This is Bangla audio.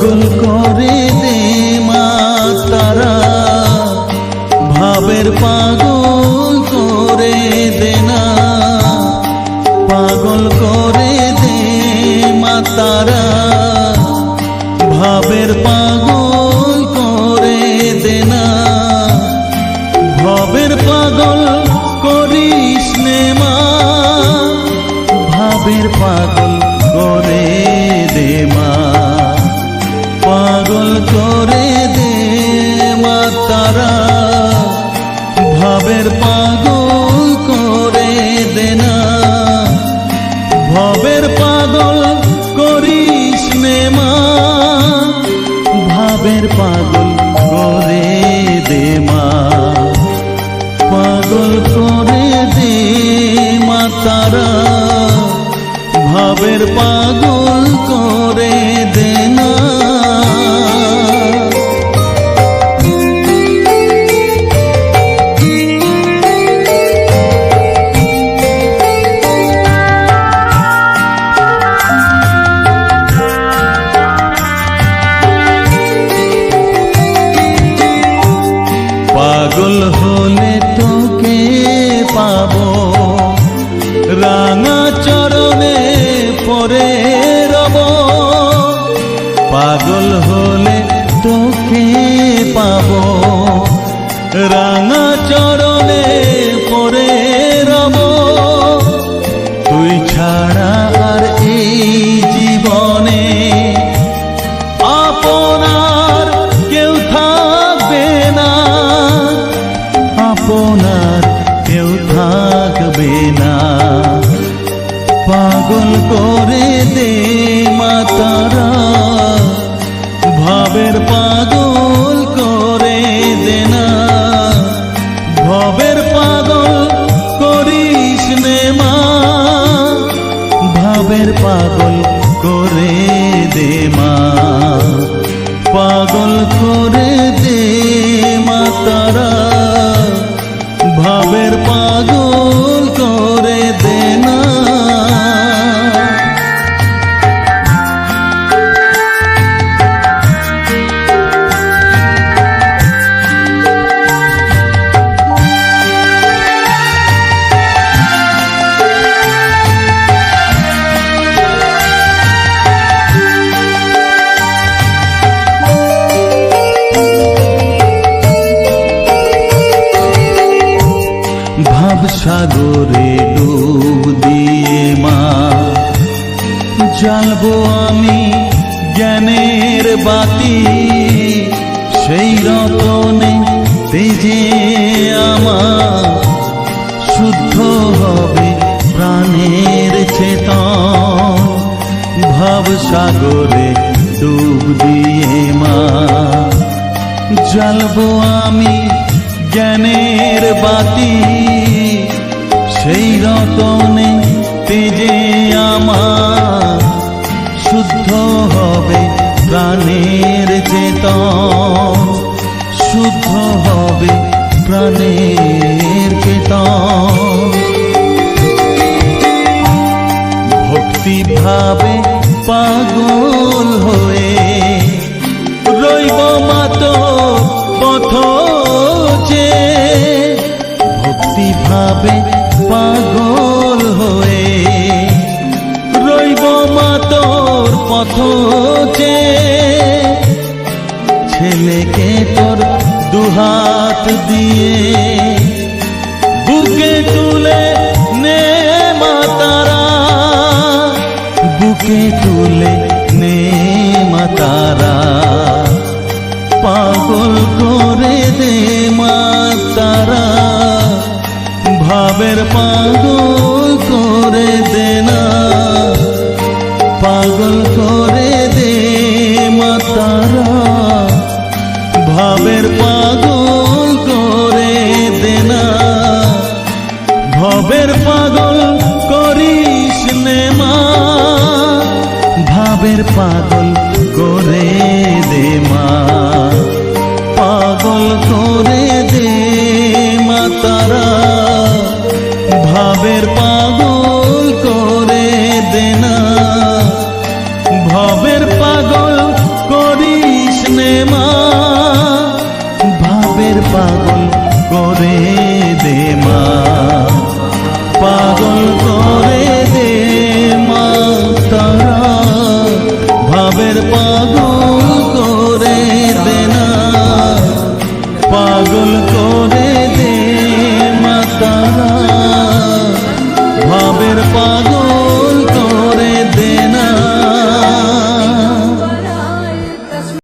পাগল করে দে মা তারা, ভাবের পাগল করে দে না, পাগল করে দে মা তারা, ভাবের পাগল করে দে না, ভবের পাগল করিস নে মা, ভাবের পাগল করে দে মা, পাগল করে দে মা তারা, ভাবের পাগল করে দে না, ভবের পাগল করিস নে মা, ভাবের পাগল করে দে মা, পাগল করে দে মা তারা, ভাবের পাগল করে দে না। পাগল হলে তোকে পাবো, রাঙা চরণে পরে রব, পাগল হলে তোকে পাবো, রাঙা চরণে পরে রব, তুই ছাড়া আর এই জীবনে আপনার কেউ থাকবে না, আপনার কেউ থাকবে না, পাগল করে দে মা তারা, ভাবের পাগল করে দে না, ভবের পাগল করিস নে মা, ভাবের পাগল করে দে মা, পাগল করে দে মা তারা, ভাবের পাগল করে দে না। ভাব সাগরে ডুব দিয়ে মা, জ্বালবো আমি জ্ঞানের বাতি, সেই রতনে তেজে আমার শুদ্ধ হবে প্রাণের চেতন, ভাব সাগরে ডুব দিয়ে মা, জ্বালবো আমি জ্ঞানের বাতি, সেই রতনে তেজে আমার শুদ্ধ হবে প্রাণের চেতন, শুদ্ধ হবে প্রাণের চেতন, ভক্তি ভাবে পাগল হয়ে রইব মাতো পথ যে, ভক্তি ভাবে পাগল হয়ে রইব মা তোর পথ যে, ছেলেকে তোর দুহাত দিয়ে বুকে তুলে নে মা তারা, বুকে তুলে নে মা তারা, পাগল করে দে মা তারা, ভাবের পাগল করে দে না, পাগল করে দে মা তারা, ভাবের পাগল করে দে না, ভবের পাগল করিস নে মা, ভাবের পাগল করে দে মা, পাগল পাগল করে